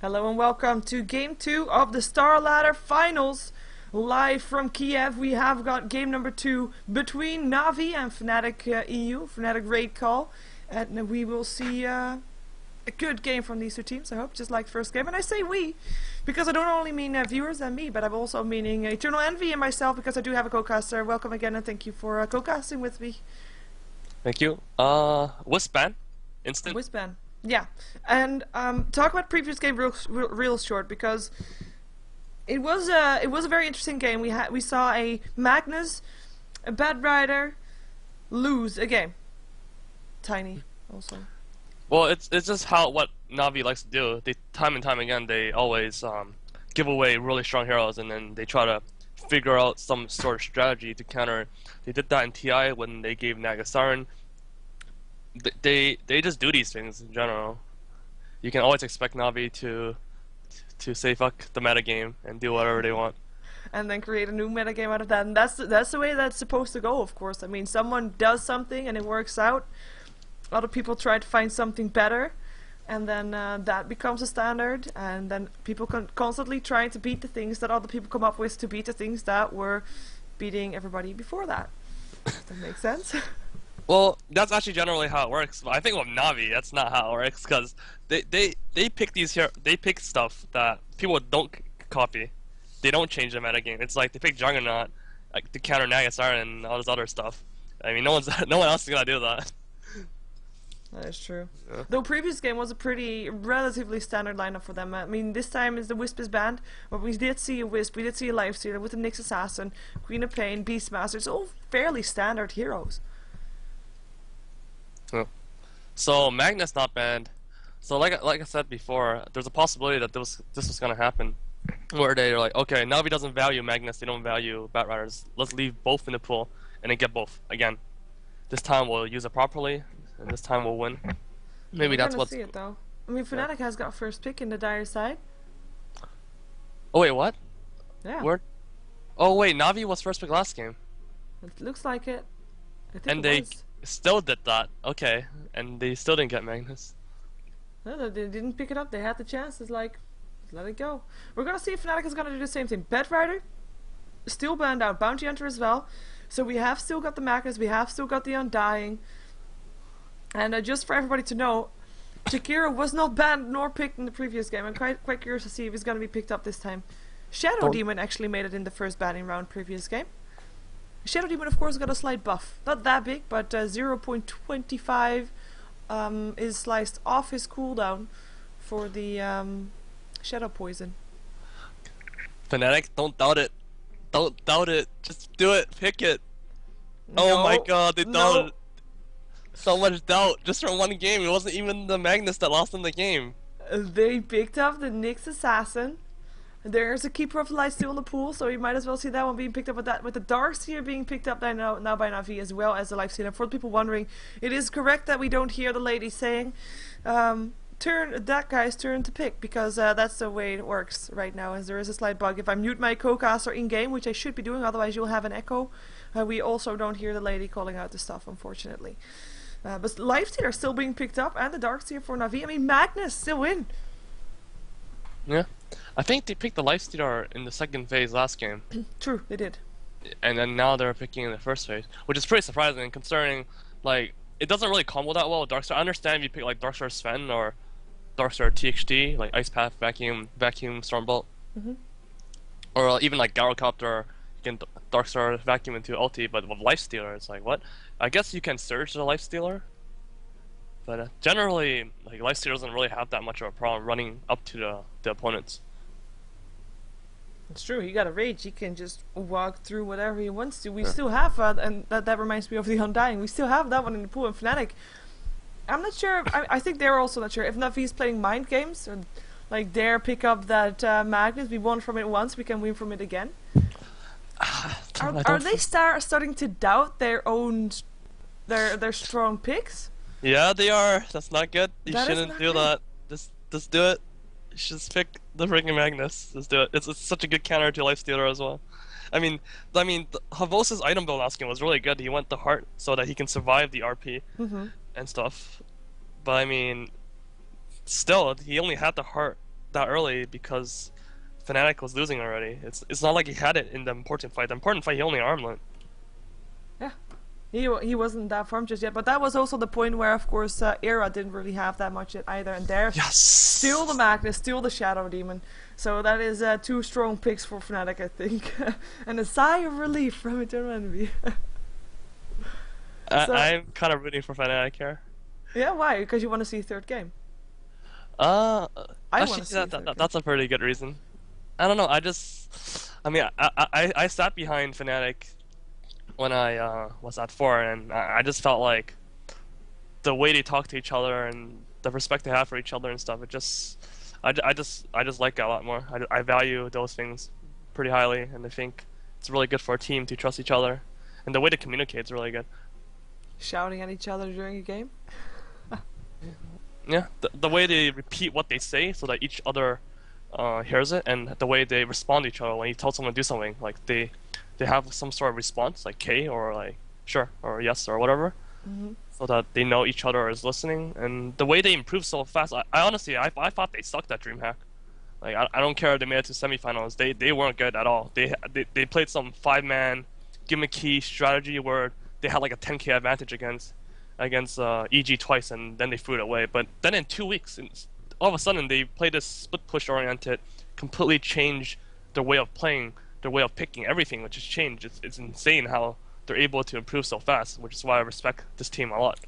Hello and welcome to Game 2 of the StarLadder Finals. Live from Kiev, we have got game number 2 between Na'Vi and FnaticEU, Fnatic Raid Call. And we will see a good game from these two teams, I hope, just like the first game. And I say we, because I don't only mean viewers and me, but I'm also meaning EternalEnvy and myself, because I do have a co-caster. Welcome again and thank you for co-casting with me. Thank you. Wispan? Instant? Wispan. Yeah, and talk about previous game real short, because it was a very interesting game. We saw a Magnus, a Bad Rider, lose a game. Tiny also. Well, it's just what Na'Vi likes to do. They time and time again they always give away really strong heroes, and then they try to figure out some sort of strategy to counter. They did that in TI when they gave Nagasaran. They just do these things in general. You can always expect Na'Vi to say fuck the metagame and do whatever they want. And then create a new metagame out of that. And that's the way that's supposed to go, of course. I mean, someone does something and it works out. Other people try to find something better, and then that becomes a standard. And then people constantly trying to beat the things that other people come up with to beat the things that were beating everybody before that. Does that make sense? Well, that's actually generally how it works. But I think with Na'Vi, that's not how it works, because they pick they pick stuff that people don't copy. They don't change the metagame. It's like they pick Juggernaut, like to counter Nagasar and all this other stuff. I mean, no one else is gonna do that. That is true. Yeah. Though previous game was a pretty relatively standard lineup for them. I mean, this time is the Wisp is banned, but we did see a Wisp, we did see a Lifestealer with the Nyx Assassin, Queen of Pain, Beastmaster. It's all fairly standard heroes. Yeah. So Magnus not banned. So like I said before, there's a possibility that this was gonna happen, where they're like, okay, Na'Vi doesn't value Magnus, they don't value Bat Riders. Let's leave both in the pool and then get both again. This time we'll use it properly, and this time we'll win. Maybe that's what's. See it though. I mean, Fnatic has got first pick in the dire side. Oh wait, what? Yeah. Where? Oh wait, Na'Vi was first pick last game. It looks like it. I think And it they was. still did that. Okay, and they still didn't get Magnus. No, they didn't pick it up. They had the chance. It's like, let it go. We're gonna see if Fnatic is gonna do the same thing. Bad Rider, still banned out. Bounty Hunter as well. So we have still got the Magnus. We have still got the Undying. And just for everybody to know, Shakira was not banned nor picked in the previous game. I'm quite curious to see if he's gonna be picked up this time. Shadow Demon actually made it in the first banning round previous game. Shadow Demon, of course, got a slight buff. Not that big, but 0.25 is sliced off his cooldown for the Shadow Poison. Fnatic, don't doubt it. Don't doubt it. Just do it. Pick it. No, Oh my god, they no. doubted. So much doubt just from one game. It wasn't even the Magnus that lost in the game. They picked up the Nyx Assassin. There's a Keeper of the Light still in the pool, so you might as well see that one being picked up with the Darkseer being picked up now by Na'Vi, as well as the Lifestealer. For the people wondering, it is correct that we don't hear the lady saying, that guy's turn to pick, because that's the way it works right now, as there is a slight bug. If I mute my co-caster in-game, which I should be doing, otherwise you'll have an echo, we also don't hear the lady calling out the stuff, unfortunately. But Lifestealer still being picked up, and the Darkseer for Na'Vi. I mean, Magnus still in. Yeah. I think they picked the Lifestealer in the second phase last game. True, they did. And then now they're picking in the first phase, which is pretty surprising considering, like, it doesn't really combo that well with Darkstar. I understand if you pick like Darkstar Sven or Darkstar TXT, like Ice Path, Vacuum, Stormbolt. Or even like Gyrocopter, you can Darkstar Vacuum into ulti, but with Lifestealer, it's like, what? I guess you can Surge the Lifestealer, but generally, like, Lifestealer doesn't really have that much of a problem running up to the opponents. It's true, he got a rage, he can just walk through whatever he wants to. We still have, and that reminds me of the Undying, we still have that one in the pool in Fnatic. I'm not sure, I think they're also not sure, if Na'Vi is playing mind games, or like dare pick up that Magnus, we won from it once, we can win from it again. Are they starting to doubt their own, their strong picks? Yeah, they are. That's not good. You shouldn't do that. Just do it. You should just pick the freaking Magnus. Just do it. It's such a good counter to Lifestealer as well. I mean, Havos's item build last game was really good. He went the heart so that he can survive the RP and stuff. But I mean, still, he only had the heart that early because Fnatic was losing already. It's not like he had it in the important fight. The important fight, he only armlet. Yeah. He wasn't that farmed just yet, but that was also the point where, of course, Era didn't really have that much yet either, and there's Yes! still the Magnus, still the Shadow Demon. So that is two strong picks for Fnatic, I think. And a sigh of relief from EternalEnvy. I'm kind of rooting for Fnatic here. Yeah, why? Because you want to see a third game. I want actually, to see a third game. that's a pretty good reason. I don't know. I mean, I sat behind Fnatic when I was at 4, and I just felt like the way they talk to each other and the respect they have for each other and stuff. I just like it a lot more. I value those things pretty highly, and I think it's really good for a team to trust each other, and the way they communicate is really good. Shouting at each other during a game. Yeah, the way they repeat what they say so that each other hears it, and the way they respond to each other when you tell someone to do something, like they have some sort of response, like K or like sure or yes or whatever, so that they know each other is listening. And the way they improve so fast, I honestly I thought they sucked at DreamHack. Like I don't care if they made it to semifinals, they weren't good at all. They played some 5-man gimmicky strategy where they had like a 10k advantage against EG twice, and then they threw it away. But then in 2 weeks, all of a sudden they played this split push oriented, completely changed their way of playing, their way of picking, everything which has changed. It's insane how they're able to improve so fast, which is why I respect this team a lot.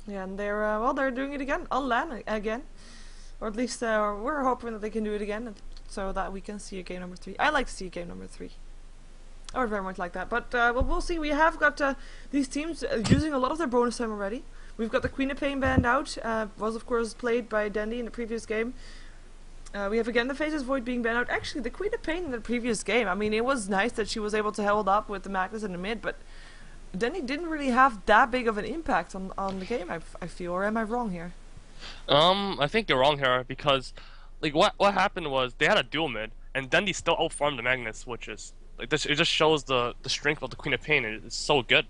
Yeah, and they're doing it again on LAN again, or at least we're hoping that they can do it again, so that we can see a game number 3. I like to see a game number 3. I would very much like that, but we'll see. We have got these teams using a lot of their bonus time already. We've got the Queen of Pain banned out, was of course played by Dandy in the previous game. We have again the Faceless Void being banned out. Actually, the Queen of Pain in the previous game, I mean, it was nice that she was able to hold up with the Magnus in the mid, but Dandy didn't really have that big of an impact on the game, I feel, or am I wrong here? I think you're wrong here, because like what happened was they had a dual mid, and Dandy still outfarmed the Magnus, which is like this. It just shows the strength of the Queen of Pain. It's so good,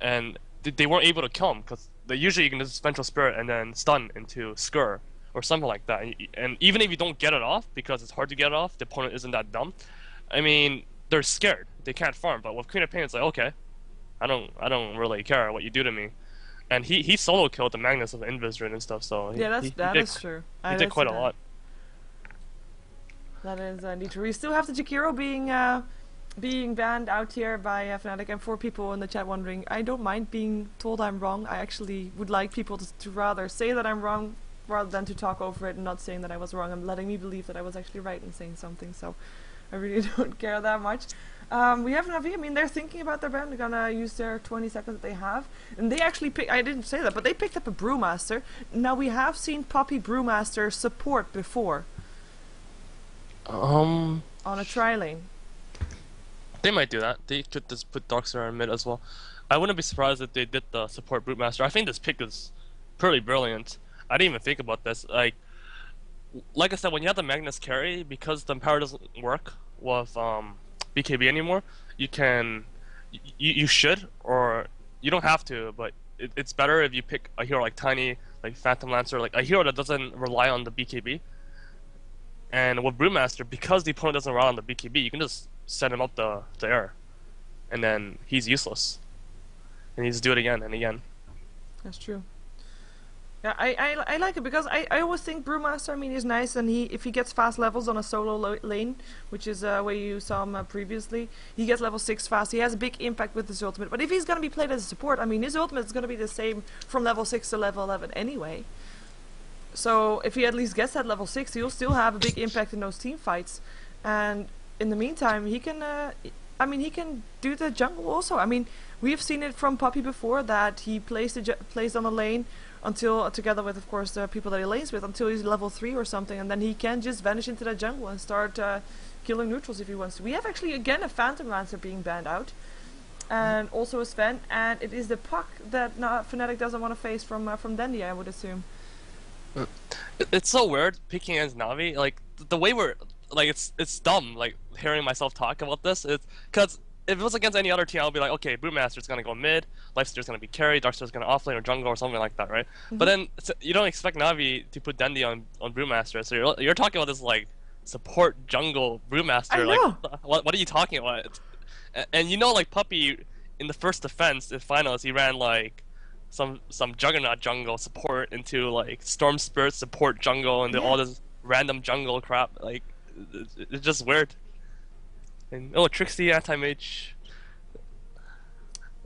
and they weren't able to kill him because usually you can just Vengeful Spirit and then stun into Skur or something like that. And even if you don't get it off because it's hard to get it off, the opponent isn't that dumb. I mean, they're scared. They can't farm. But with Queen of Pain, it's like okay, I don't really care what you do to me. And he solo killed the Magnus of Invisrid and stuff. So yeah, that is true. He did quite a lot. That is indeed true. We still have the Jakiro being banned out here by Fnatic, and for people in the chat wondering, I don't mind being told I'm wrong. I actually would like people to rather say that I'm wrong rather than to talk over it and not saying that I was wrong and letting me believe that I was actually right in saying something, so I really don't care that much. We have Navi. I mean, they're thinking about their ban. They're gonna use their 20 seconds that they have, and they actually I didn't say that, but they picked up a Brewmaster. Now we have seen Poppy Brewmaster support before. On a tri-lane. They might do that. They could just put Darkstar in mid as well. I wouldn't be surprised if they did the support Brutemaster. I think this pick is pretty brilliant. I didn't even think about this. Like I said, when you have the Magnus carry, because the power doesn't work with BKB anymore, you should, or you don't have to, but it's better if you pick a hero like Tiny, like Phantom Lancer, like a hero that doesn't rely on the BKB. And with Brewmaster, because the opponent doesn't rely on the BKB, you can just set him up the air, and then he's useless. And he just do it again and again. That's true. Yeah, I like it because I always think Brewmaster, I mean, is nice, and if he gets fast levels on a solo lane, which is where you saw him previously, he gets level 6 fast. He has a big impact with his ultimate. But if he's gonna be played as a support, I mean, his ultimate is gonna be the same from level 6 to level 11 anyway. So if he at least gets that level 6, he'll still have a big impact in those team fights. And in the meantime, he can, he can do the jungle also. I mean, we've seen it from Poppy before that he plays on the lane until, together with, of course, the people that he lanes with, until he's level 3 or something, and then he can just vanish into the jungle and start killing neutrals if he wants to. We have actually again a Phantom Lancer being banned out, and also a Sven, and it is the puck that Fnatic doesn't want to face from Dandy, I would assume. It's so weird picking against Navi. Like the way we're like, it's dumb. Like hearing myself talk about this, it's because if it was against any other team, I'll be like, okay, Brewmaster's gonna go mid, Lifesteal's gonna be carry, Darkstar's gonna offlane or jungle or something like that, right? But then you don't expect Navi to put Dendi on Brewmaster, so you're talking about this like support jungle Brewmaster. I Like, know. what are you talking about? And you know, like Puppy in the first defense in finals, he ran like some Juggernaut jungle support into like Storm Spirit support jungle and all this random jungle crap. Like, it's just weird. And Trixie anti-mage.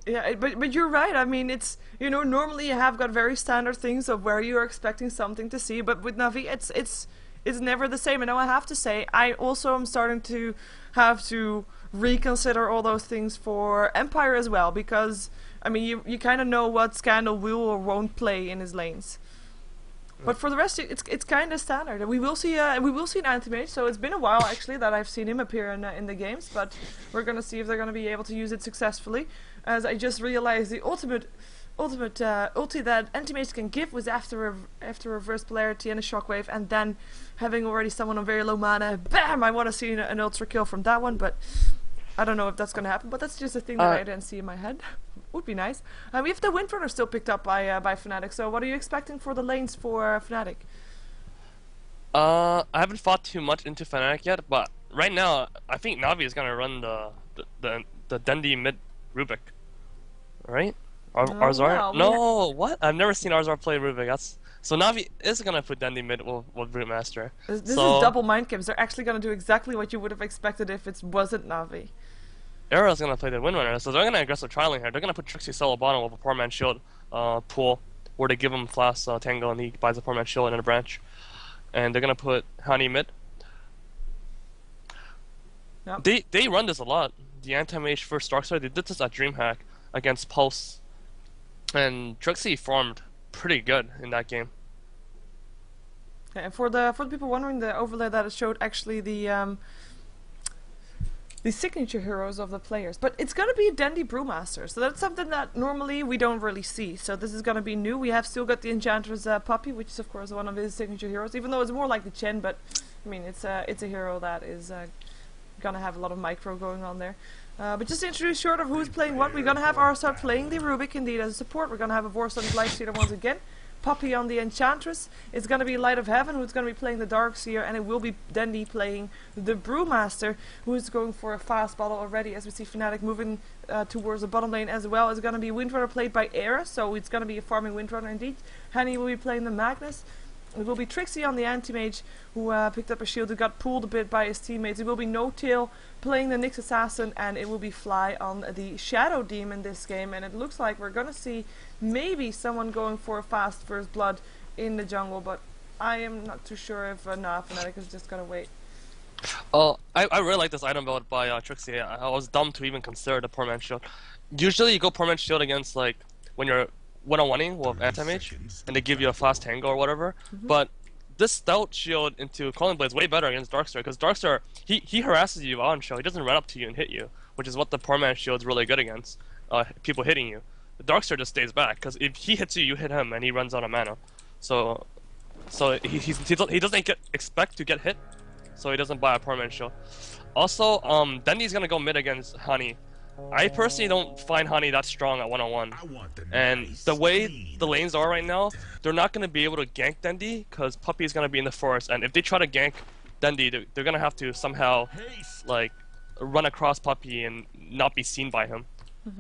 Yeah, but you're right. I mean, it's, you know, normally you have got very standard things of where you're expecting something to see, but with Navi, it's never the same. And now I have to say, I also am starting to have to reconsider all those things for Empire as well, because I mean, you kind of know what Scandal will or won't play in his lanes. But for the rest, it's kind of standard. And we will see an anti-mage. So it's been a while actually that I've seen him appear in the games. But we're gonna see if they're gonna be able to use it successfully. As I just realized, the ultimate ulti that anti-mage can give was after reverse polarity and a shockwave, and then having already someone on very low mana, bam! I want to see an ultra kill from that one, but I don't know if that's gonna happen. But that's just a thing that I didn't see in my head. Would be nice. We have the Windrunner still picked up by Fnatic. So what are you expecting for the lanes for Fnatic? I haven't fought too much into Fnatic yet, but right now I think Navi is gonna run the Dendi mid Rubik, right? Arzar? No, what? I've never seen Arzar play Rubik. So Navi is gonna put Dendi mid with Brutemaster. This is double mind games. They're actually gonna do exactly what you would have expected if it wasn't Navi. Era's gonna play the Windrunner, so they're gonna aggressive trialing here. They're gonna put Trixie solo bottom with a poor man shield pool, where they give him Flash Tango and he buys a poor man shield and a branch. And they're gonna put Honey mid. Yep. They run this a lot. The anti-mage first Darkstar, they did this at DreamHack against Pulse. And Trixie farmed pretty good in that game. Yeah, and for the people wondering, the overlay that it showed actually the signature heroes of the players. But it's going to be a Dendi Brewmaster, so that's something that normally we don't really see. So this is going to be new. We have still got the Enchantress Puppy, which is of course one of his signature heroes, even though it's more like the Chen, but I mean it's a hero that is going to have a lot of micro going on there. But just to introduce short of who's playing what, we're going to have Arsad playing the Rubik indeed as a support. We're going to have a Vorson Lifestealer once again. Puppy on the Enchantress. It's going to be Light of Heaven who's going to be playing the Darkseer, and it will be Dendi playing the Brewmaster, who is going for a fast bottle already, as we see Fnatic moving towards the bottom lane as well. It's going to be Windrunner played by Era, so it's going to be a farming Windrunner indeed. Henny will be playing the Magnus. It will be Trixie on the Anti-Mage, who picked up a shield who got pulled a bit by his teammates. It will be No Tail playing the Nyx Assassin, and it will be Fly on the Shadow Demon this game. And it looks like we're going to see maybe someone going for a fast first blood in the jungle, but I am not too sure if Fnatic is just going to wait. Oh, I really like this item build by Trixie. I was dumb to even consider the Poor Man Shield. Usually you go Poor Man Shield against, like, when you're one-on-one-ing with anti-mage, and they give you a fast tango or whatever, but this stout shield into Calling Blade is way better against Darkstar, because Darkstar, he harasses you on show, he doesn't run up to you and hit you, which is what the poor man shield is really good against, people hitting you. The Darkstar just stays back, because if he hits you, you hit him, and he runs out of mana. So he doesn't expect to get hit, so he doesn't buy a poor man shield. Also, Dendi's gonna go mid against Honey. I personally don't find Honey that strong at one-on-one, and the way the lanes are right now, they're not going to be able to gank Dendi, because Puppy's going to be in the forest, and if they try to gank Dendi, they're going to have to somehow, like, run across Puppy and not be seen by him.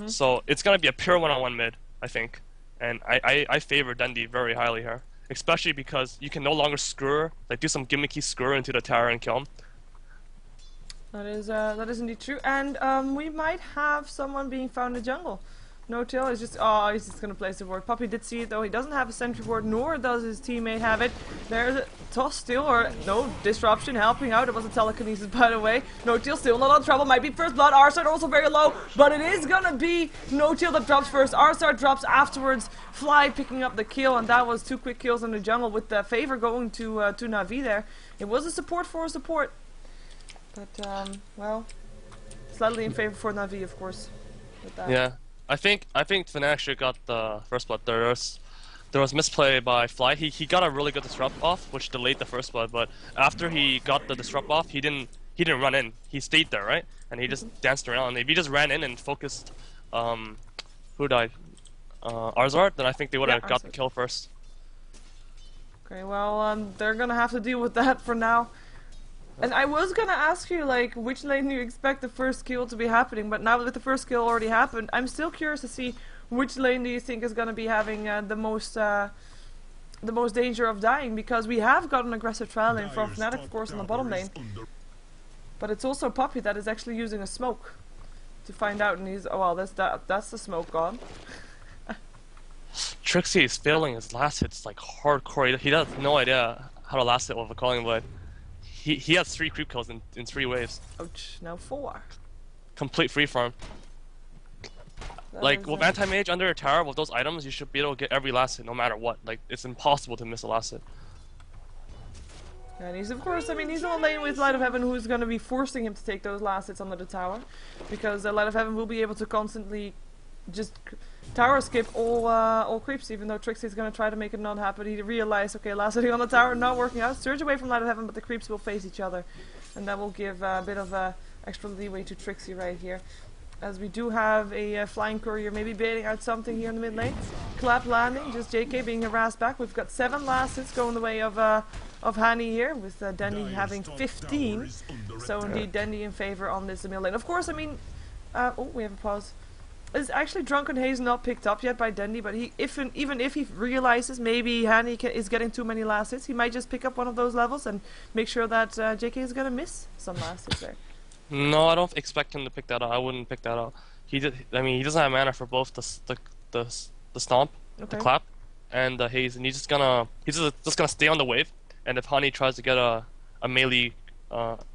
So it's going to be a pure one-on-one mid, I think, and I favor Dendi very highly here, especially because you can no longer skewer, like do some gimmicky skewer into the tower and kill him. That is indeed true, and we might have someone being found in the jungle. No Tail is just, he's just gonna place the ward. Puppy did see it though, he doesn't have a sentry ward, nor does his teammate have it. There's a toss still, or no, disruption helping out, it was a telekinesis by the way. No Tail still not on trouble, might be first blood, Arsard also very low, but it is gonna be No Tail that drops first, Arsard drops afterwards, Fly picking up the kill, and that was 2 quick kills in the jungle with the favor going to Na'Vi there. It was a support for a support. But, well, slightly in favor for Na'Vi, of course. With that. Yeah, I think Fnatic should got the first blood. There was misplay by Fly. He got a really good disrupt off, which delayed the first blood. But after he got the disrupt off, he didn't he didn't run in. He stayed there, right? And he just danced around. If he just ran in and focused, who died? Arzard, then I think they would have got the kill first. Okay, well, they're gonna have to deal with that for now. And I was gonna ask you, like, which lane do you expect the first kill to be happening, but now that the first kill already happened, I'm still curious to see which lane do you think is gonna be having the most danger of dying, because we have got an aggressive trial lane from Fnatic, of course, on the bottom lane. But it's also Puppey that is actually using a smoke to find out, and he's, oh well, that's the smoke gone. Trixie is failing his last hits like hardcore. He has no idea how to last hit with a calling, but he has 3 creep kills in 3 waves. Ouch, now 4. Complete free farm. Like, with anti-mage under a tower with those items, you should be able to get every last hit no matter what. Like, it's impossible to miss a last hit. And he's, of course, I mean, he's on a lane with Light of Heaven, who's going to be forcing him to take those last hits under the tower. Because Light of Heaven will be able to constantly just tower skip all creeps, even though Trixie's going to try to make it not happen. He realized, okay, last hitting on the tower, not working out. Surge away from Light of Heaven, but the creeps will face each other. And that will give a bit of extra leeway to Trixie right here. As we do have a flying courier maybe baiting out something here in the mid lane. Clap landing, just JK being harassed back. We've got 7 last hits going the way of Hani here, with Dendy having 15. So indeed Dendy in favor on this mid lane. Of course, I mean, oh, we have a pause. Is actually Drunken Haze not picked up yet by Dendy, but even if he realizes maybe Hani is getting too many last hits, he might just pick up one of those levels and make sure that JK is gonna miss some last hits there. No, I don't expect him to pick that up. I wouldn't pick that up. I mean, he doesn't have mana for both the stomp, the clap, and the haze, and he's just gonna stay on the wave. And if Hani tries to get a melee,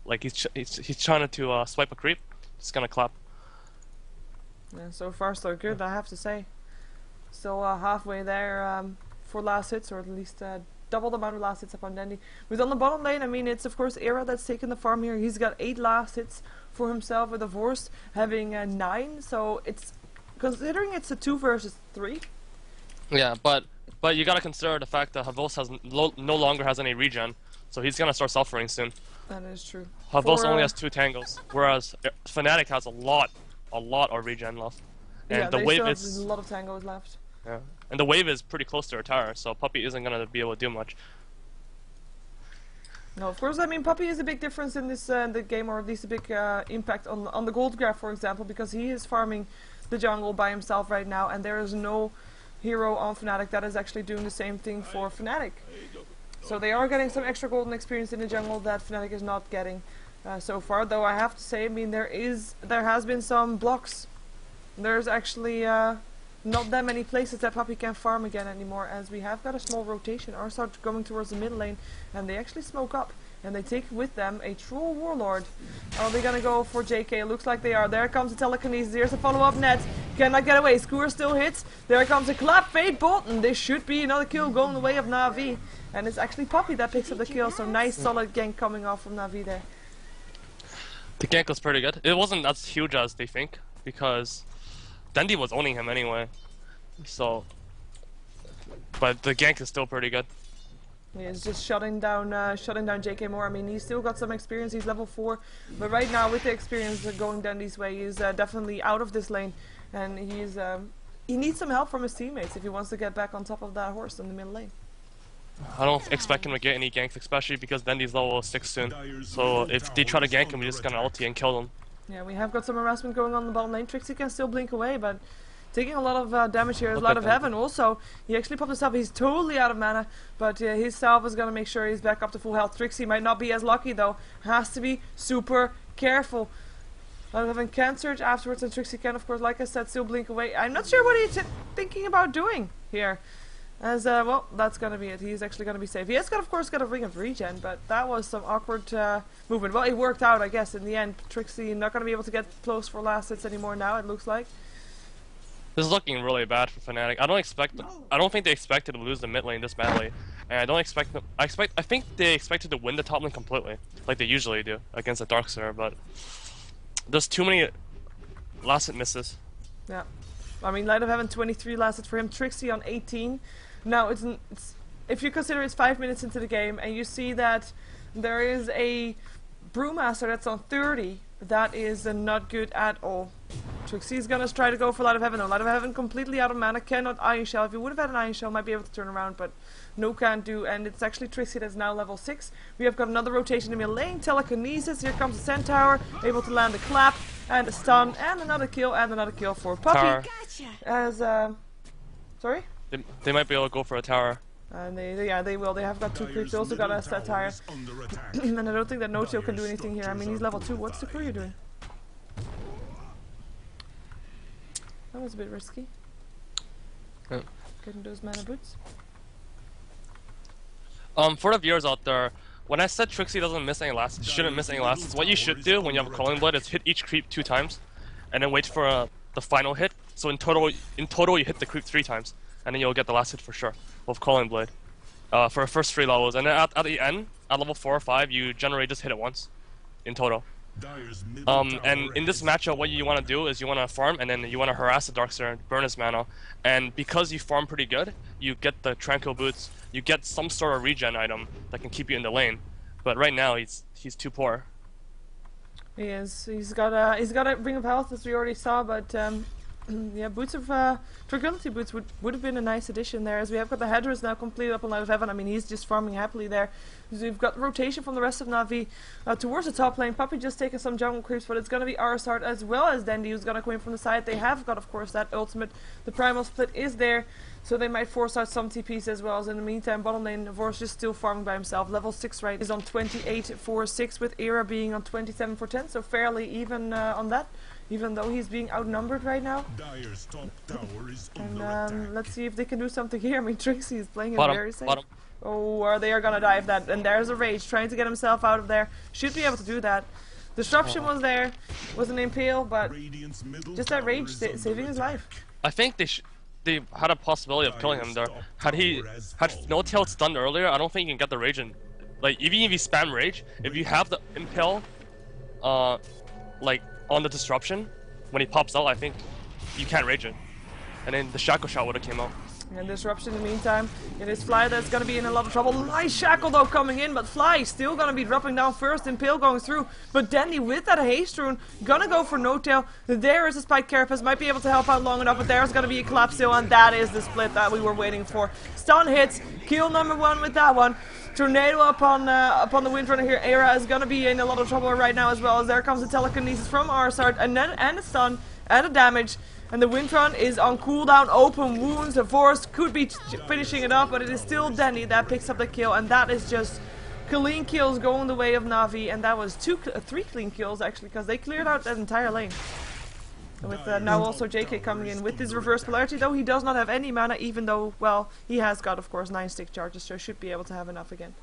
like he's trying to swipe a creep, just gonna clap. Yeah, so far so good, I have to say. Still halfway there for last hits, or at least double the amount of last hits upon Dendy. With on the bottom lane, I mean, it's of course Era that's taken the farm here. He's got 8 last hits for himself, with Vorst having 9. So it's, considering it's a 2 versus 3. Yeah, but you gotta consider the fact that Havos no longer has any regen, so he's gonna start suffering soon. That is true. Havos only has 2 tangles, whereas Fnatic has a lot of regen left. And yeah, the wave have is a lot of tangos left. Yeah, and the wave is pretty close to her tower, so Puppey isn't gonna be able to do much. No, of course, I mean, Puppey is a big difference in this the game, or at least a big impact on the gold graph, for example, because he is farming the jungle by himself right now, and there is no hero on Fnatic that is actually doing the same thing for Fnatic. So they are getting some extra golden experience in the jungle that Fnatic is not getting so far. Though I have to say, I mean, there has been some blocks. There's actually not that many places that Puppey can farm again anymore, as we have got a small rotation. Arsart going towards the mid lane, and they actually smoke up, and they take with them a Troll Warlord. Are they gonna go for JK? It looks like they are. There comes the telekinesis. Here's a follow-up net. Cannot get away. Skewer still hits. There comes a clap. Fade Bolton. This should be another kill going the way of Na'Vi. And it's actually Puppey that picks up the kill. So nice solid gank coming off from Na'Vi there. The gank was pretty good. It wasn't as huge as they think, because Dendy was owning him anyway. So, but the gank is still pretty good. Yeah, it's just shutting down JK more. I mean, he's still got some experience. He's level 4, but right now with the experience going Dendy's way, he's definitely out of this lane, and he needs some help from his teammates if he wants to get back on top of that horse in the middle lane. I don't expect him to get any ganks, especially because Dendy's level 6 soon. So if they try to gank him, we're just gonna ulti and kill them. Yeah, we have got some harassment going on in the bottom lane. Trixie can still blink away, but taking a lot of damage here is Light of Heaven. Also, he actually popped his salve. He's totally out of mana, but his salve is going to make sure he's back up to full health. Trixie might not be as lucky, though. Has to be super careful. Light of Heaven can surge afterwards, and Trixie can, of course, like I said, still blink away. I'm not sure what he's thinking about doing here. As, well, that's going to be it. He's actually going to be safe. He has, of course, got a Ring of Regen, but that was some awkward movement. Well, it worked out, I guess, in the end. Trixie not going to be able to get close for last hits anymore now, it looks like. This is looking really bad for Fnatic. I don't think they expected to lose the mid lane this badly, and I don't expect them. I think they expected to win the top lane completely, like they usually do against the Darkseer. But there's too many last hit misses. Yeah, I mean, Light of Heaven 23 last hits for him. Trixie on 18. Now it's if you consider it's 5 minutes into the game, and you see that there is a Brewmaster, that's on 30. That is not good at all. Trixie's gonna try to go for Light of Heaven. No, Light of Heaven completely out of mana, cannot Iron Shell. If you would have had an Iron Shell, might be able to turn around, but no, can't do. And it's actually Trixie that's now level 6. We have got another rotation in mid lane, Telekinesis. Here comes the Centaur, able to land a clap and a stun and another kill for Puppy. As sorry? They might be able to go for a tower. And they will. They have got 2 creeps. They also got a satire. And I don't think that No-Tail can do anything here. I mean, he's level 2. What's the courier doing? That was a bit risky. Yeah. Getting those mana boots. For the viewers out there, when I said Trixie doesn't miss any lasts, shouldn't miss any lasts, what you should do when you have a Crawling Blade is hit each creep 2 times, and then wait for the final hit. So in total you hit the creep 3 times, and then you'll get the last hit for sure with Crawling Blade for the first 3 levels. And then at the end, at level 4 or 5, you generally just hit it once in total. And in this matchup, what you want to do is you want to farm, and then you want to harass the Darkseer and burn his mana. And because you farm pretty good, you get the Tranquil Boots, you get some sort of regen item that can keep you in the lane. But right now, he's too poor. He is. He's got a Ring of Health, as we already saw, but yeah, Boots of Tranquility Boots would have been a nice addition there, as we have got the Hedras now completely up on Light of Heaven. I mean, he's just farming happily there. So we've got rotation from the rest of Na'Vi towards the top lane. Puppy just taking some jungle creeps, but it's going to be Arsart as well as Dandy who's going to come in from the side. They have got, of course, that ultimate. The Primal Split is there, so they might force out some TPs as well. As in the meantime, bottom lane, Vor's just still farming by himself. Level 6 right is on 28 for 6, with Era being on 27 for 10, so fairly even on that. Even though he's being outnumbered right now. And let's see if they can do something here. I mean, Trixie is playing it very safe. Oh, they are gonna dive that. And there's a Rage trying to get himself out of there. Should be able to do that. Disruption was there. Was an Impale, but just that Rage saving his life. I think they had a possibility of killing him there. Had No-Tail stunned earlier, I don't think you can get the Rage in. Like, even if you spam Rage, if you have the Impale, like, on the disruption, when he pops out, I think you can't rage it. And then the Shackle Shot would have came out. And disruption in the meantime, it is Fly that's going to be in a lot of trouble. Nice Shackle though coming in, but Fly still going to be dropping down first, Impale going through. But Dandy with that Haste Rune, going to go for No-Tail. There is a Spike Carapace, might be able to help out long enough, but there's going to be a Collapse still, and that is the split that we were waiting for. Stun hits, kill number 1 with that one. Tornado upon the Windrunner here. Era is going to be in a lot of trouble right now as well, as there comes the Telekinesis from Arsart, and a stun, and a damage. And the Windrun is on cooldown, open wounds. The Force could be finishing it off, but it is still Dandy that picks up the kill, and that is just clean kills going the way of Na'Vi, and that was 3 clean kills actually, because they cleared out that entire lane. With now also JK coming in with his reverse polarity, though he does not have any mana, even though, well, he has got, of course, 9 stick charges, so should be able to have enough again.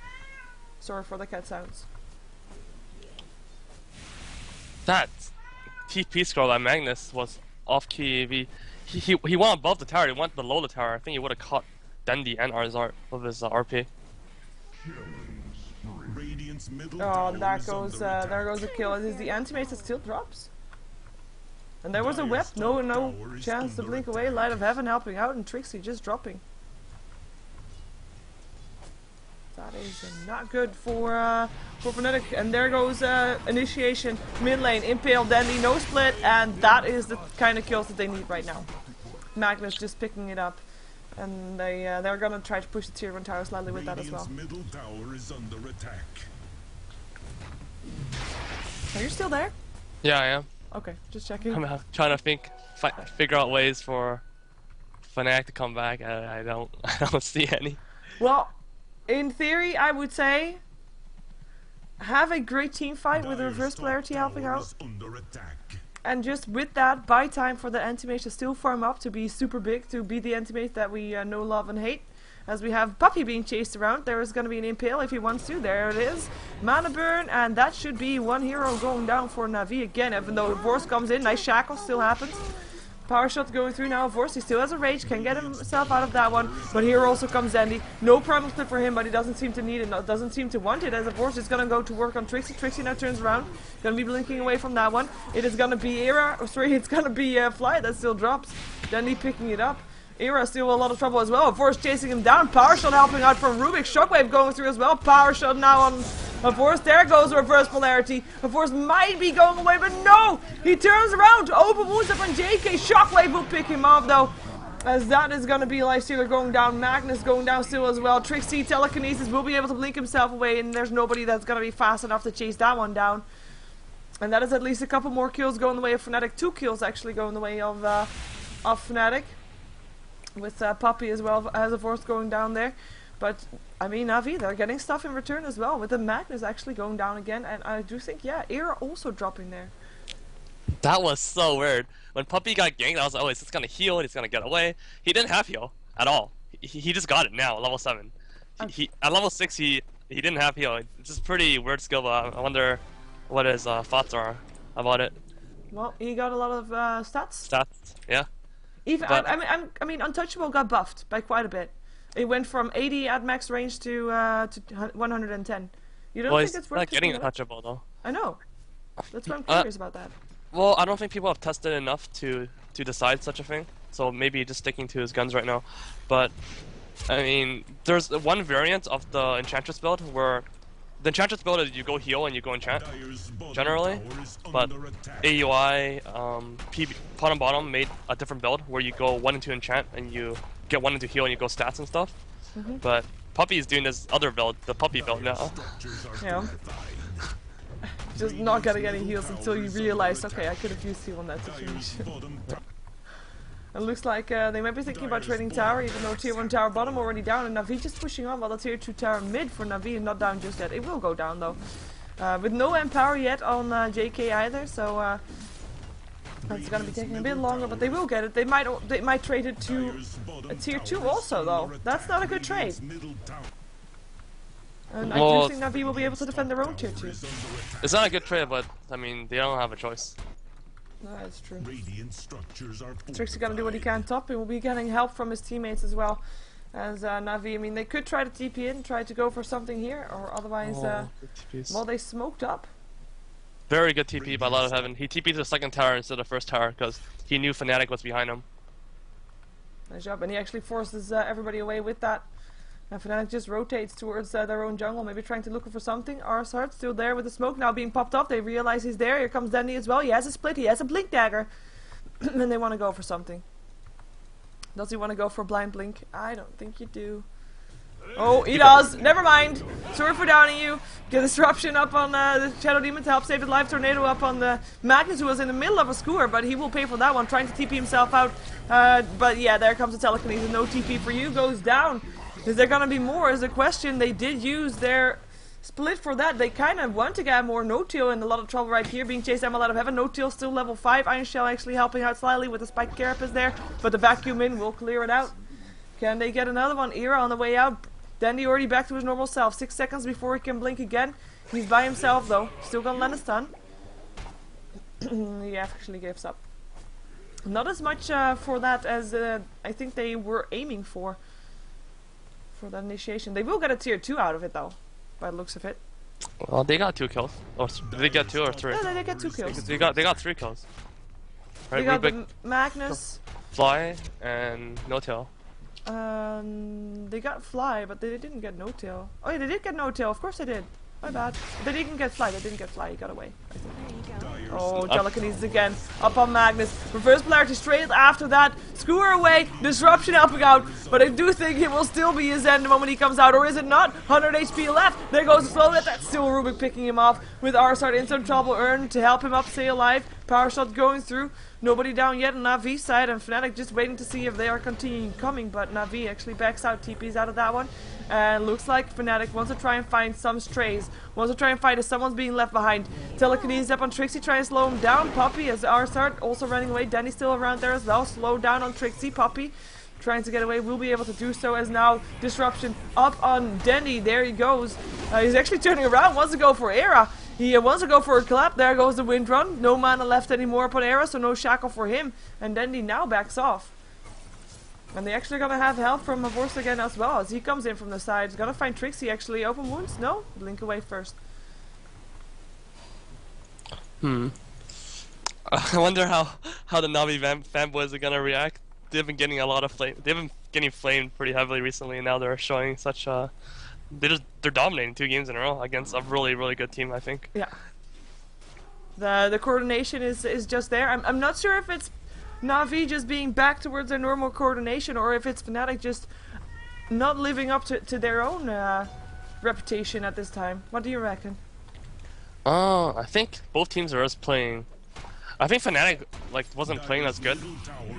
Sorry for the cat sounds. That TP scroll that Magnus was off key. He went above the tower, he went below the tower. I think he would have caught Dandy and Arzart with his RP. Oh, there goes a kill. Is the anti-mage that still drops? And there was a whip, no chance to blink away. Light of Heaven helping out, and Trixie just dropping. That is not good for Fnatic. And there goes Initiation, mid lane, Impale, Dandy, no split, and that is the kind of kills that they need right now. Magnus just picking it up, and they're gonna try to push the tier 1 tower slightly with that as well. Middle tower is under attack. Are you still there? Yeah, I am. Okay, just checking. I'm trying to figure out ways for Fnatic to come back. I don't see any. Well, in theory, I would say have a great team fight with the reverse polarity helping out, and just with that, buy time for the anti-mage to still farm up to be super big, to be the anti-mage that we know, love, and hate. As we have Puppy being chased around, there is going to be an Impale if he wants to. There it is. Mana burn, and that should be 1 hero going down for Na'Vi again, even though Vorce comes in. Nice Shackle still happens. Power shot going through now. Vorce, he still has a Rage, can get himself out of that one. But here also comes Dandy. No Primal Split for him, but he doesn't seem to need it, doesn't seem to want it, as Vorce is going to go to work on Trixie. Trixie now turns around. Going to be blinking away from that one. It is going to be Era, it's going to be Fly that still drops. Dandy picking it up. Era still in a lot of trouble as well. Force chasing him down. Power shot helping out from Rubik. Shockwave going through as well. Power shot now on Of course, there goes reverse polarity. Of course, might be going away, but no! He turns around to open wounds up on JK. Shockwave will pick him off, though. As that is going to be Lifestealer going down. Magnus going down still as well. Trixie, Telekinesis will be able to blink himself away, and there's nobody that's going to be fast enough to chase that one down. And that is at least a couple more kills going the way of Fnatic. 2 kills actually going the way of Fnatic. With Puppy as well as a force going down there. But, I mean, Navi, they're getting stuff in return as well. With the Magnus actually going down again. And I do think, yeah, Era also dropping there. That was so weird. When Puppy got ganked, I was like, oh, he's just gonna heal, he's gonna get away. He didn't have heal at all. He just got it now, level 7. He at level 6, he didn't have heal. It's just pretty weird skill, but I wonder what his thoughts are about it. Well, he got a lot of stats. Stats, yeah. Even I mean, Untouchable got buffed by quite a bit. It went from 80 at max range to 110. You don't think it's worth not getting it? Untouchable though. I know. That's why I'm curious about that. Well, I don't think people have tested enough to decide such a thing. So maybe just sticking to his guns right now. But I mean, there's one variant of the Enchantress build where the Enchantress build is you go heal and you go enchant generally. But AUI, Pot and Bottom made a different build where you go 1 into enchant and you get 1 into heal and you go stats and stuff. But Puppy is doing this other build, the Puppy build now. Yeah. Just not getting any heals until you realize, okay, I could have used heal in that situation. It looks like they might be thinking about trading tower, even though tier 1 tower bottom already down, and Navi just pushing on while the tier 2 tower mid for Navi is not down just yet. It will go down though. With no empower yet on JK either, so it's gonna be taking a bit longer, but they will get it. They might trade it to a tier 2 also though. That's not a good trade. And I do think Navi will be able to defend their own tier 2. It's not a good trade, but I mean they don't have a choice. No, that's true. Trixie gonna do what he can top, and will be getting help from his teammates as well. As Navi, I mean, they could try to TP in, try to go for something here, or otherwise, well, they smoked up. Very good TP by Light of Heaven. He TP'd to the second tower instead of first tower because he knew Fnatic was behind him. Nice job, and he actually forces everybody away with that. And Fnatic just rotates towards their own jungle, maybe trying to look for something. Arsart still there with the smoke now being popped off. They realize he's there. Here comes Dandy as well. He has a split. He has a blink dagger. And they want to go for something. Does he want to go for a blind blink? I don't think you do. Oh, he does. Never mind. Sorry for downing you. Get disruption up on the Shadow Demon to help save the life. Tornado up on the Magnus, who was in the middle of a skewer, but he will pay for that one, trying to TP himself out. But yeah, there comes the Telekinesis. No TP for you. Goes down. Is there gonna be more is the question. They did use their split for that. They kind of want to get more. No-Tail in a lot of trouble right here, being chased out of heaven. No-Tail still level 5. Iron Shell actually helping out slightly with the Spike Carapace there, but the vacuum in will clear it out. Can they get another one? Era on the way out. Dandy already back to his normal self. 6 seconds before he can blink again. He's by himself though. Still gonna land a stun. He actually gives up. Not as much for that as I think they were aiming for that initiation. They will get a tier 2 out of it though, by the looks of it. Well, they got 2 kills. Or did they get 2 or 3? Yeah, they get 2 kills. They got 3 kills. Right, they got the Magnus, Fly, and No-Tail. They got Fly, but they didn't get No-Tail. Oh yeah, they did get No-Tail. Of course they did. My bad. They didn't get Fly. They didn't get Fly. He got away. I think. Oh, Telekinesis again. Up on Magnus. Reverse polarity straight after that. Skewer away. Disruption helping out. But I do think it will still be his end the moment he comes out. Or is it not? 100 HP left. There goes Slow. That's still Rubik picking him off. With Arsart in some trouble earned to help him up stay alive. Power shot going through. Nobody down yet on Navi's side. And Fnatic just waiting to see if they are continuing coming. But Navi actually backs out. TP's out of that one. And looks like Fnatic wants to try and find some strays. Wants to try and find if someone's being left behind. Telekinesis up on Trixie, trying to slow him down. Puppy as Arsart also running away. Danny's still around there as well. Slow down on Trixie. Puppy trying to get away. Will be able to do so as now disruption up on Danny. There he goes. He's actually turning around. Wants to go for Era. He wants to go for a clap. There goes the wind run. No mana left anymore upon Era, so no shackle for him. And Dandy now backs off. And they actually gonna have help from Mavorst again as well, as he comes in from the side. He's gonna find Trixie actually. Open wounds? No? Blink away first. I wonder how the Navi fanboys are gonna react. They've been getting a lot of flame. They've been getting flamed pretty heavily recently, and now they're showing such they're dominating 2 games in a row against a really good team, I think. Yeah. The coordination is just there. I'm not sure if it's Na'Vi just being back towards their normal coordination, or if it's Fnatic just not living up to their own reputation at this time. What do you reckon? I think both teams are just playing. I think Fnatic like wasn't playing as good,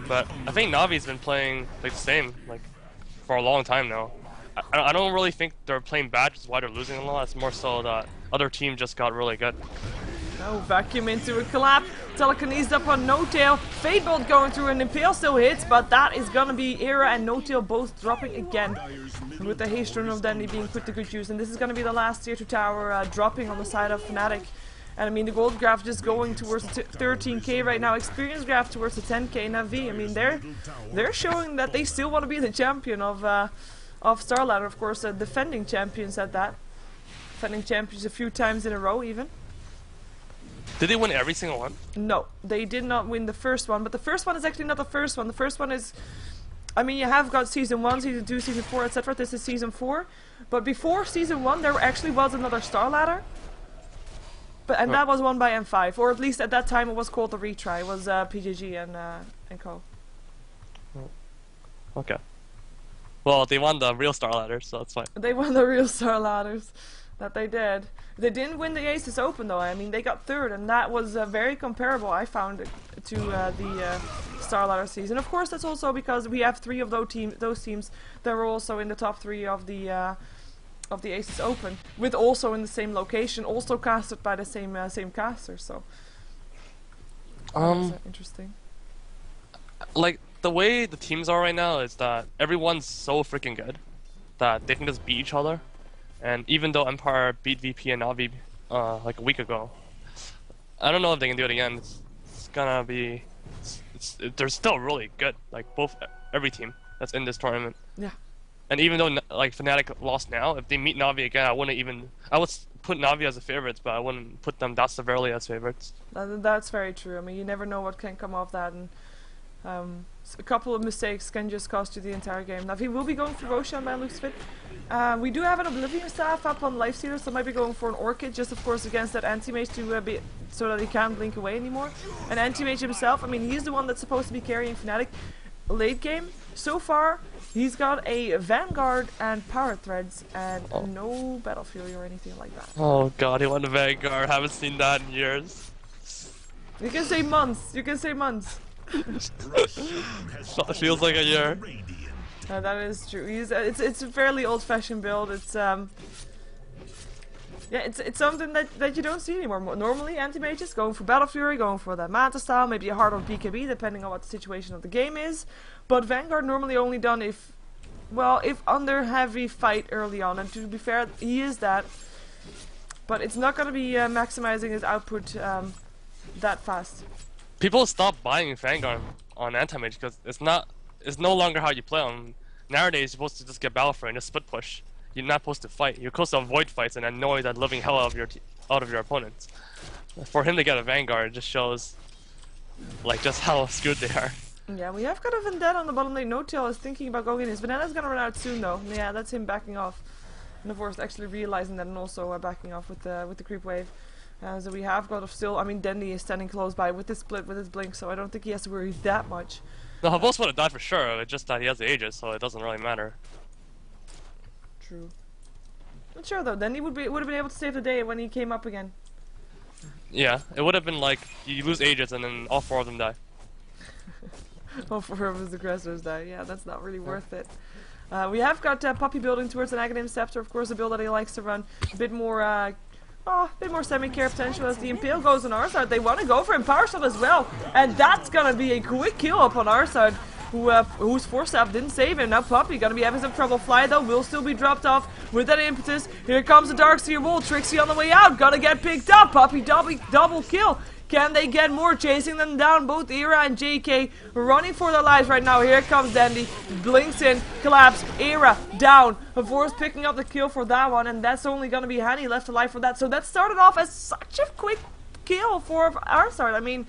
but I think Navi's been playing like the same like for a long time now. I don't really think they're playing bad, which is why they're losing a lot. It's more so that other team just got really good. Oh, vacuum into a collab. Telekinesis up on No-Tail. Fatebolt going through, and Impale still hits, but that is gonna be Era and No-Tail both dropping again. With the haste run of Dandy being put to good use, and this is gonna be the last tier 2 tower dropping on the side of Fnatic. And I mean, the gold graph just going towards the 13k right now. Experience graph towards the 10k. Na'Vi, I mean, they're showing that they still want to be the champion of StarLadder, of course, defending champions at that. Defending champions a few times in a row, even. Did they win every single one? No, they did not win the first one, but the first one is actually not the first one. The first one is, I mean, you have got season 1, season 2, season 4, etc. This is season 4, but before season 1 there actually was another StarLadder. And that was won by M5, or at least at that time it was called the retry. It was PGG and co. Okay. Well, they won the real StarLadder, so that's fine. They won the real StarLadders. That they did. They didn't win the Aces Open though. I mean, they got 3rd, and that was very comparable, I found, to the StarLadder season. Of course, that's also because we have 3 of those teams that were also in the top 3 of the Aces Open, with also in the same location, also casted by the same caster. So that's interesting. Like the way the teams are right now is that everyone's so freaking good that they can just beat each other. And even though Empire beat VP and Na'Vi like a week ago, I don't know if they can do it again. It's gonna be, they're still really good. Like every team that's in this tournament. Yeah. And even though like Fnatic lost now, if they meet Na'Vi again, I would put Na'Vi as the favorites, but I wouldn't put them that severely as favorites. That's very true. I mean, you never know what can come off that, and a couple of mistakes can just cost you the entire game. Na'Vi will be going for Roshan by looks fit. We do have an Oblivion staff up on Lifestealer, so might be going for an Orchid, just of course against that anti-mage to so that he can't blink away anymore. And anti-mage himself, I mean, he's the one that's supposed to be carrying Fnatic late game. So far, he's got a Vanguard and Power Threads, and no Battle Fury or anything like that. Oh god, he won the Vanguard. Haven't seen that in years. You can say months. You can say months. Feels like a year. That is true. It's a fairly old-fashioned build. It's yeah, it's something that you don't see anymore. Normally, anti-mages going for Battle Fury, going for that Manta style, maybe a Heart of BKB, depending on what the situation of the game is. But Vanguard normally only done if under heavy fight early on. And to be fair, he is that. But it's not going to be maximizing his output that fast. People stop buying Vanguard on anti-mage because it's no longer how you play on. Nowadays, you're supposed to just get Battle Fury and just split push. You're not supposed to fight. You're supposed to avoid fights and annoy the living hell out of your opponents. For him to get a Vanguard just shows like just how screwed they are. Yeah, we have got a Vendetta on the bottom lane. No-Tail is thinking about going in. His Vendetta's gonna run out soon though. Yeah, that's him backing off. And of course actually realizing that, and also backing off with the creep wave. So we have got still, I mean, Dendy is standing close by with this split, with his blink, so I don't think he has to worry that much. The Havos would have died for sure, it's just that he has the Aegis, so it doesn't really matter. True. Not sure though, Dendy would have been able to save the day when he came up again. Yeah, it would have been like, you lose Aegis and then all 4 of them die. All 4 of his aggressors die, yeah, that's not really worth it. We have got Puppy building towards an Aghanim Scepter, of course, a build that he likes to run. A bit more semi-care potential as the Impale goes on our side. They want to go for Empower Shot as well. And that's going to be a quick kill up on our side. Whose Force Staff didn't save him. Now Puppy going to be having some trouble. Fly though will still be dropped off with that impetus. Here comes the Darkseer Wall. Trixie on the way out. Gonna get picked up. Puppy double kill. Can they get more? Chasing them down. Both Era and JK running for their lives right now. Here comes Dandy. Blinks in. Collapse. Era down. Of course picking up the kill for that one. And that's only going to be Hanny left alive for that. So that started off as such a quick kill for our side. I mean,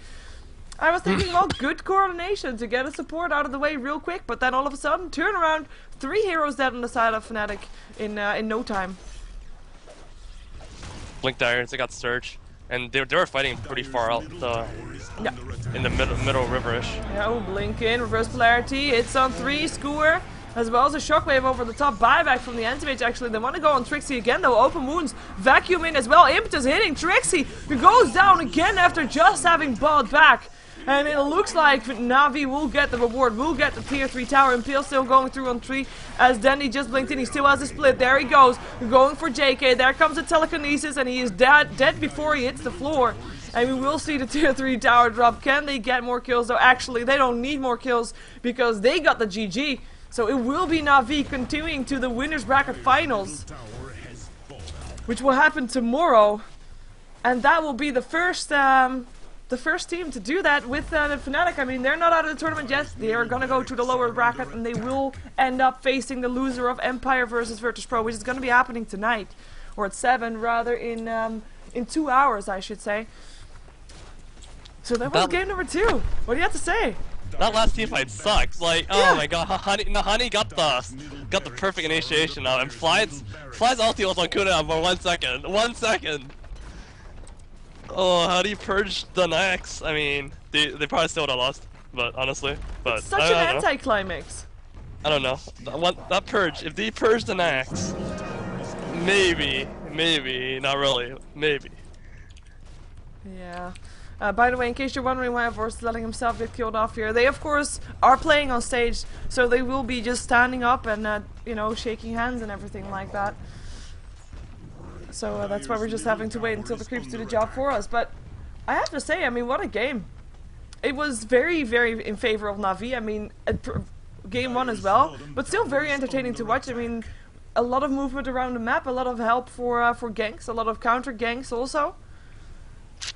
I was thinking, well, good coordination to get a support out of the way real quick, but then all of a sudden, turn around, 3 heroes dead on the side of Fnatic in no time. Blink Irons, they got Surge, and they were fighting pretty far out in the middle riverish. Yeah, oh, Blink in, reverse polarity, it's on 3, Skewer, as well as a shockwave over the top, buyback from the NTH actually. They want to go on Trixie again though, open wounds, vacuum in as well, Impetus hitting Trixie, who goes down again after just having bought back. And it looks like Na'Vi will get the reward, will get the tier 3 tower. Impale still going through on 3 as Dandy just blinked in. He still has a split. There he goes. Going for JK. There comes the telekinesis and he is dead before he hits the floor. And we will see the tier 3 tower drop. Can they get more kills though? Actually, they don't need more kills because they got the GG. So it will be Na'Vi continuing to the winners bracket finals, which will happen tomorrow. And that will be the first team to do that with Fnatic. I mean, they're not out of the tournament yet. They are going to go to the lower bracket and they will end up facing the loser of Empire versus Virtus.pro, which is going to be happening tonight. Or at 7, rather, in 2 hours, I should say. So that was game number 2. What do you have to say? That last team fight sucked. Like, oh my god, Honey got the perfect initiation out, and Fly's ulti was on cooldown for 1 second. 1 second! Oh, how do you purge the Nax? I mean, they probably still would have lost, but honestly, but it's such an anticlimax. I don't know. That purge, if they purge the Nax, maybe, not really, maybe. Yeah. By the way, in case you're wondering why Vorst is letting himself get killed off here, they of course are playing on stage, so they will be just standing up and you know, shaking hands and everything like that. So that's why we're just having to wait until the creeps do the job for us. But I have to say, I mean, what a game. It was very, very in favor of Na'Vi. I mean, game 1 as well, but still very entertaining to watch. I mean, a lot of movement around the map, a lot of help for ganks, a lot of counter ganks also.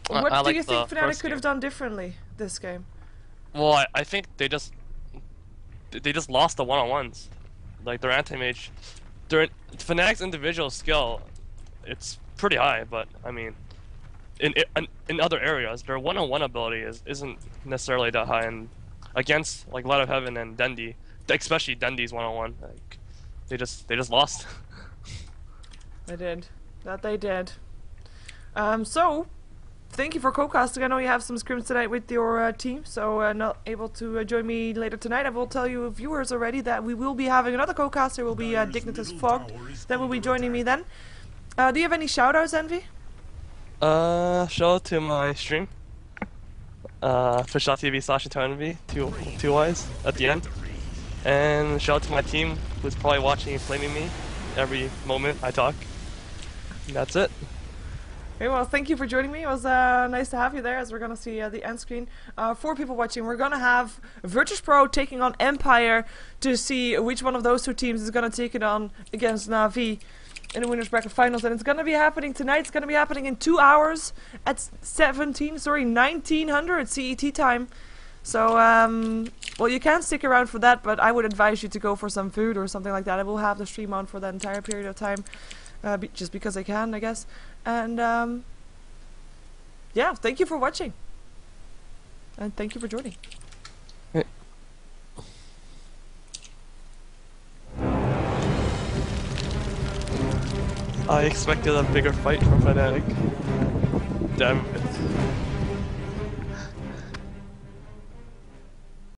What do you think Fnatic could have done differently this game? Well, I think they just lost the one-on-ones. Like, their anti-mage, Fnatic's individual skill, it's pretty high, but I mean, in other areas, their one-on-one ability isn't necessarily that high. And against like Light of Heaven and Dendi, especially Dendi's one-on-one, like they just lost. They did. That they did. So thank you for co-casting. I know you have some scrims tonight with your team, so not able to join me later tonight. I will tell you viewers already that we will be having another co-caster. Will be Dignitas Fogged. That will be joining me then. Do you have any shoutouts, Envy? Shout out to my stream. Twitch.tv/EternalEnvy, two Y's at the end. And shout out to my team who's probably watching and flaming me every moment I talk. And that's it. Okay, well, thank you for joining me. It was nice to have you there, as we're going to see the end screen. 4 people watching. We're going to have Virtus.pro taking on Empire to see which one of those 2 teams is going to take it on against Na'Vi in the winners bracket finals, and it's going to be happening tonight. It's going to be happening in 2 hours at 1900 CET time. So, well, you can stick around for that, but I would advise you to go for some food or something like that. I will have the stream on for that entire period of time, just because I can, I guess. And, yeah, thank you for watching. And thank you for joining. I expected a bigger fight from Fnatic. Damn it.